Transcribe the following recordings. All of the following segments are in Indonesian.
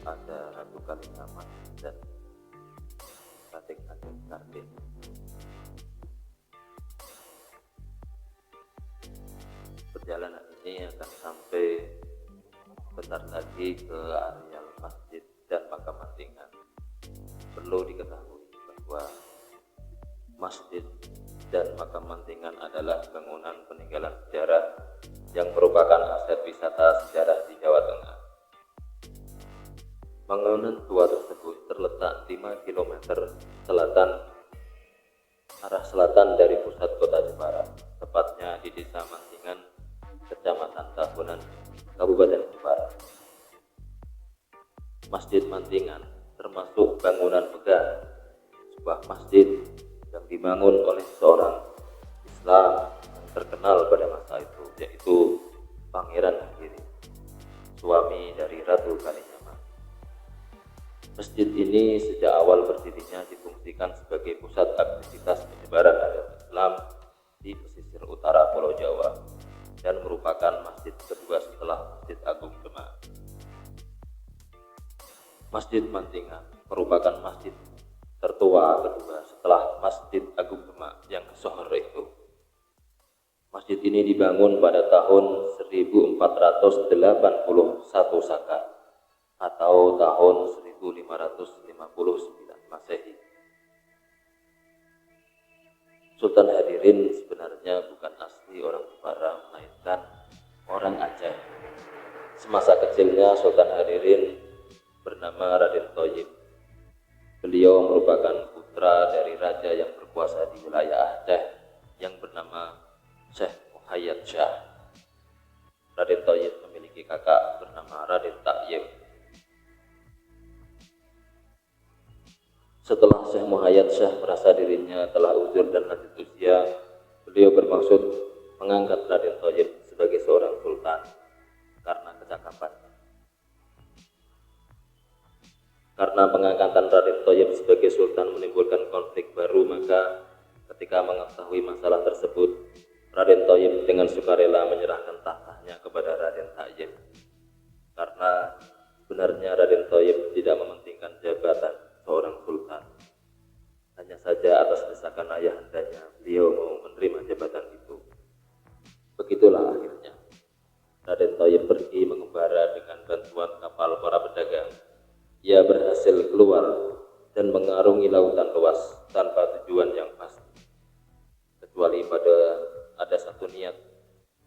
ada Ratu Kalinyamat dan Raden Kardin. Perjalanan ini akan sampai bentar lagi ke areal masjid dan makam Mantingan. Perlu diketahui bahwa masjid dan makam Mantingan adalah bangunan peninggalan sejarah yang merupakan aset wisata sejarah di Jawa Tengah. Bangunan tua tersebut terletak 5 km arah selatan dari pusat kota Jepara, tepatnya di Desa Mantingan, Kecamatan Tahunan, Kabupaten Jepara. Masjid Mantingan termasuk bangunan megah, sebuah masjid yang dibangun oleh seorang Islam yang terkenal pada masa itu, yaitu Pangeran Hagiri, suami dari Ratu Kalinyamat. Masjid ini sejak awal berdirinya difungsikan sebagai pusat aktivitas penyebaran agama Islam di pesisir utara Pulau Jawa dan merupakan masjid kedua setelah Masjid Agung Demak. Masjid Mantingan merupakan masjid tertua kedua setelah Masjid Agung Demak yang kesohor itu. Masjid ini dibangun pada tahun 1481 Saka atau tahun 1559 Masehi. Sultan Hadirin sebenarnya bukan asli orang Jepara, melainkan orang Aceh. Semasa kecilnya Sultan Hadirin bernama Raden Thayyib. Beliau merupakan putra dari raja yang berkuasa di wilayah Aceh yang bernama Syekh Muhayyad Shah. Raden Thayyib memiliki kakak bernama Raden Takyib. Setelah Syekh Muhayyad Shah merasa dirinya telah uzur dan lanjut usia, beliau bermaksud mengangkat Raden Thayyib sebagai seorang sultan karena kecakapannya. Karena pengangkatan Raden Thayyib sebagai sultan menimbulkan konflik baru, maka ketika mengetahui masalah tersebut, Raden Thayyib dengan sukarela menyerahkan tahtanya kepada Raden Takyib. Karena sebenarnya Raden Thayyib tidak mementingkan jabatan seorang sultan. Hanya saja atas desakan ayahandanya, beliau mau menerima jabatan itu. Begitulah akhirnya Raden Thayyib pergi mengembara dengan bantuan kapal para pedagang. Ia berhasil keluar dan mengarungi lautan luas tanpa tujuan yang pasti, kecuali pada ada satu niat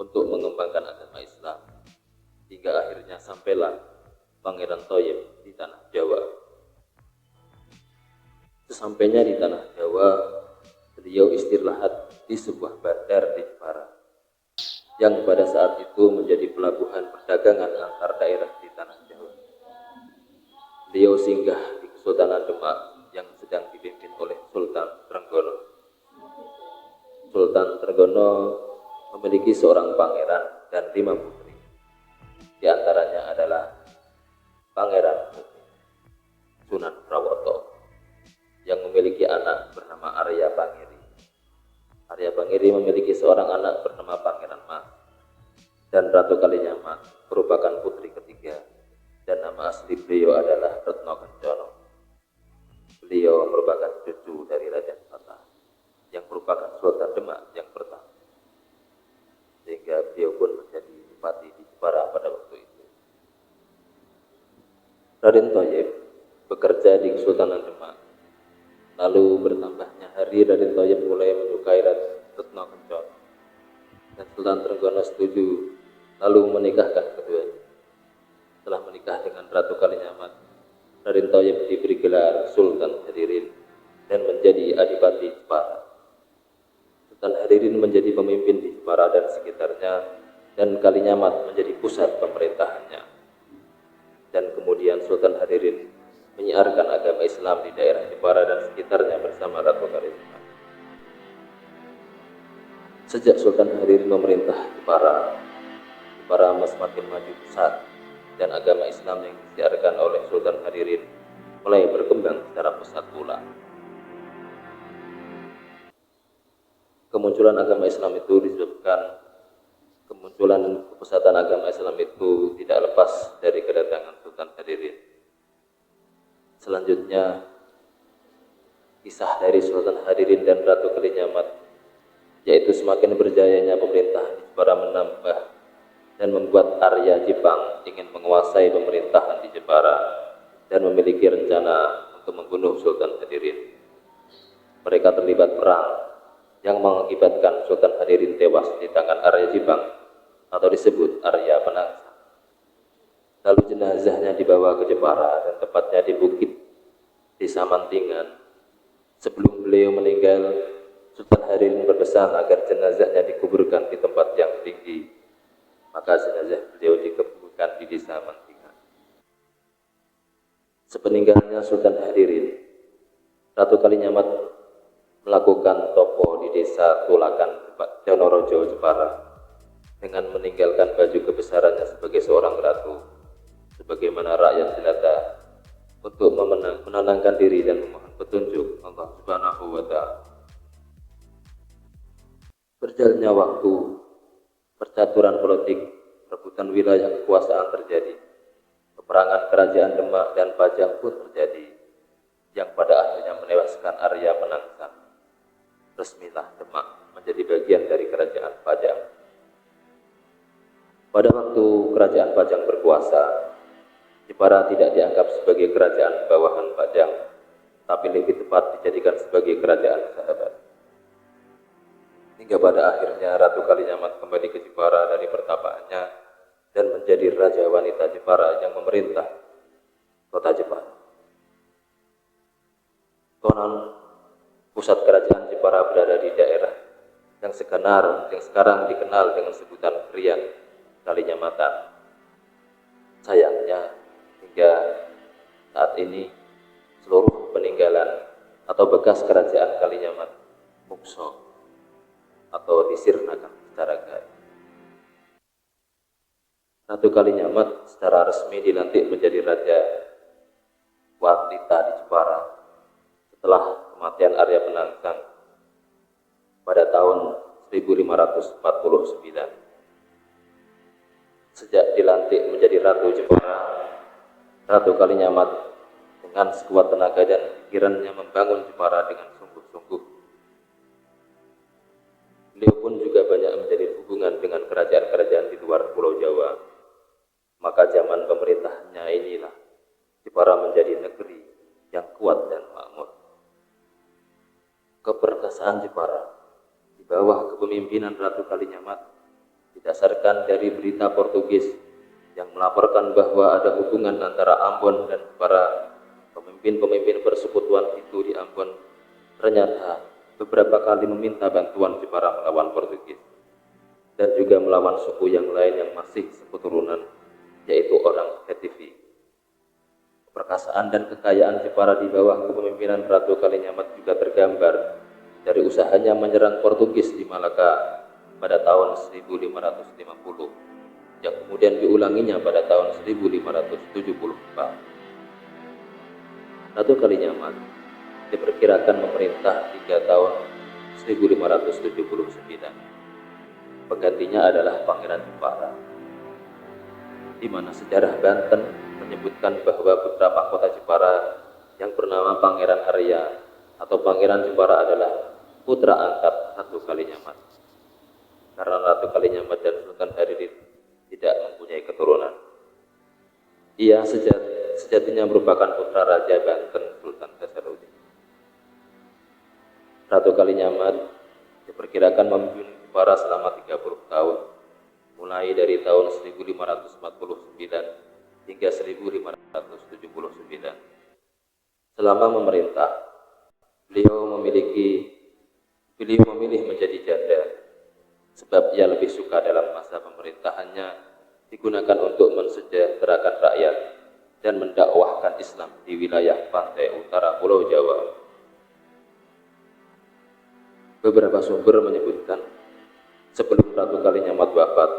untuk mengembangkan agama Islam. Hingga akhirnya sampailah Pangeran Thayyib di tanah Jawa. Sesampainya di tanah Jawa, beliau istirahat di sebuah bandar di Jepara, yang pada saat itu menjadi pelabuhan perdagangan antar daerah di tanah Jawa. Beliau singgah di Kesultanan Demak yang sedang dipimpin oleh Sultan Trenggono. Sultan Trenggono memiliki seorang pangeran dan 5 putri. Di antaranya adalah Pangeran Sunan Prawoto yang memiliki anak bernama Arya Pangiri. Arya Pangiri memiliki seorang anak bernama Pangeran Mas, dan Ratu Kalinyamat merupakan putri ketiga, dan nama asli beliau adalah Retno Kencana. Beliau merupakan cucu dari Raden Fatah yang merupakan Sultan Demak yang pertama, sehingga beliau pun menjadi bupati di Jepara pada waktu itu. Raden Thayyib bekerja di Kesultanan Demak. Lalu bertambahnya hari, Raden Thayyib mulai menyukai Retno Kencana, dan Sultan Trenggono setuju, lalu menikahkan keduanya. Setelah menikah dengan Ratu Kalinyamat, Raden Thayyib diberi gelar Sultan Hadirin dan menjadi adipati Jepara. Sultan Hadirin menjadi pemimpin di Jepara dan sekitarnya, dan Kalinyamat menjadi pusat pemerintahannya. Dan kemudian Sultan Hadirin menyiarkan agama Islam di daerah Jepara dan sekitarnya bersama Ratu Kalinyamat. Sejak Sultan Hadirin memerintah Jepara semakin maju pesat, dan agama Islam yang disiarkan oleh Sultan Hadirin mulai berkembang secara pesat pula. Kemunculan agama Islam itu disebabkan kemunculan kepesatan agama Islam itu tidak lepas dari kedatangan Sultan Hadirin Selanjutnya, kisah dari Sultan Hadirin dan Ratu Kalinyamat, yaitu semakin berjayanya pemerintahan di Jepara menambah dan membuat Arya Jepang ingin menguasai pemerintahan di Jepara dan memiliki rencana untuk membunuh Sultan Hadirin. Mereka terlibat perang yang mengakibatkan Sultan Hadirin tewas di tangan Arya Jepang atau disebut Arya Penangsang. Lalu jenazahnya dibawa ke Jepara dan tepatnya di bukit Desa Mantingan. Sebelum beliau meninggal, Sultan Hadirin berpesan agar jenazahnya dikuburkan di tempat yang tinggi. Maka jenazah beliau dikuburkan di Desa Mantingan. Sepeninggalnya Sultan Hadirin, Ratu Kalinyamat melakukan topo di Desa Tulakan, Jonorojo, Jepara, dengan meninggalkan baju kebesarannya sebagai seorang ratu, sebagaimana rakyat jelata, untuk menenangkan diri dan memohon petunjuk Allah Subhanahu wa Ta'ala. Berjalannya waktu, percaturan politik, rebutan wilayah kekuasaan terjadi. Peperangan kerajaan Demak dan Pajang pun terjadi, yang pada akhirnya menewaskan Arya Penangsang. Resmilah Demak menjadi bagian dari kerajaan Pajang. Pada waktu kerajaan Pajang berkuasa, Jepara tidak dianggap sebagai kerajaan bawahan Pajang, tapi lebih tepat dijadikan sebagai kerajaan sahabat. Hingga pada akhirnya Ratu Kalinyamat kembali ke Jepara dari pertapaannya dan menjadi raja wanita Jepara yang memerintah kota Jepara. Konon, pusat kerajaan Jepara berada di daerah yang sekarang dikenal dengan sebutan Krian Kalinyamatan. Sayangnya, hingga saat ini seluruh peninggalan atau bekas kerajaan Kalinyamat mukso atau disirnakan secara gaib. Ratu Kalinyamat secara resmi dilantik menjadi raja wanita di Jepara setelah kematian Arya Penangsang pada tahun 1549. Sejak dilantik menjadi Ratu Jepara, Ratu Kalinyamat dengan sekuat tenaga dan pikirannya membangun Jepara dengan sungguh-sungguh. Beliau pun juga banyak menjalin hubungan dengan kerajaan-kerajaan di luar Pulau Jawa. Maka zaman pemerintahnya inilah Jepara menjadi negeri yang kuat dan makmur. Keperkasaan Jepara di bawah kepemimpinan Ratu Kalinyamat didasarkan dari berita Portugis yang melaporkan bahwa ada hubungan antara Ambon dan Jepara. Pemimpin-pemimpin persekutuan itu di Ambon ternyata beberapa kali meminta bantuan Jepara melawan Portugis dan juga melawan suku yang lain yang masih seketurunan, yaitu orang Hetivi. Perkasaan dan kekayaan Jepara di bawah kepemimpinan Ratu Kalinyamat juga tergambar dari usahanya menyerang Portugis di Malaka pada tahun 1550, yang kemudian diulanginya pada tahun 1574. Ratu Kalinyamat diperkirakan memerintah 3 tahun 1579. Penggantinya adalah Pangeran Jepara, di mana sejarah Banten menyebutkan bahwa putra mahkota Jepara yang bernama Pangeran Arya atau Pangeran Jepara adalah putra angkat Ratu Kalinyamat. Karena Ratu Kalinyamat dan Sultan Hadirin tidak mempunyai keturunan, ia sejatinya merupakan putra Raja Banten Sultan Hasanuddin. Ratu Kalinyamat diperkirakan memimpin Jepara selama 30 tahun, mulai dari tahun 1549 hingga 1579. Selama memerintah, beliau memilih menjadi janda, sebab ia lebih suka dalam masa pemerintahannya digunakan untuk mensejahterakan rakyat dan mendakwahkan Islam di wilayah pantai utara Pulau Jawa. Beberapa sumber menyebutkan sebelum Ratu Kalinyamat wafat,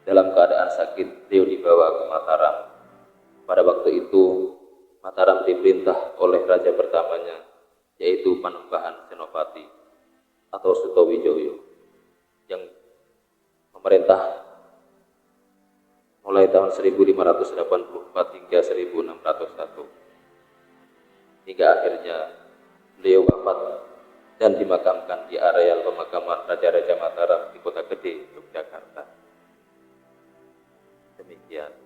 dalam keadaan sakit beliau dibawa ke Mataram. Pada waktu itu Mataram diperintah oleh raja pertamanya, yaitu Panembahan Senopati atau Sutowijoyo, yang memerintah mulai tahun 1584 hingga 1601. hingga akhirnya beliau wafat dan dimakamkan di areal pemakaman Raja-Raja Mataram di Kota Gede, Yogyakarta. Demikian.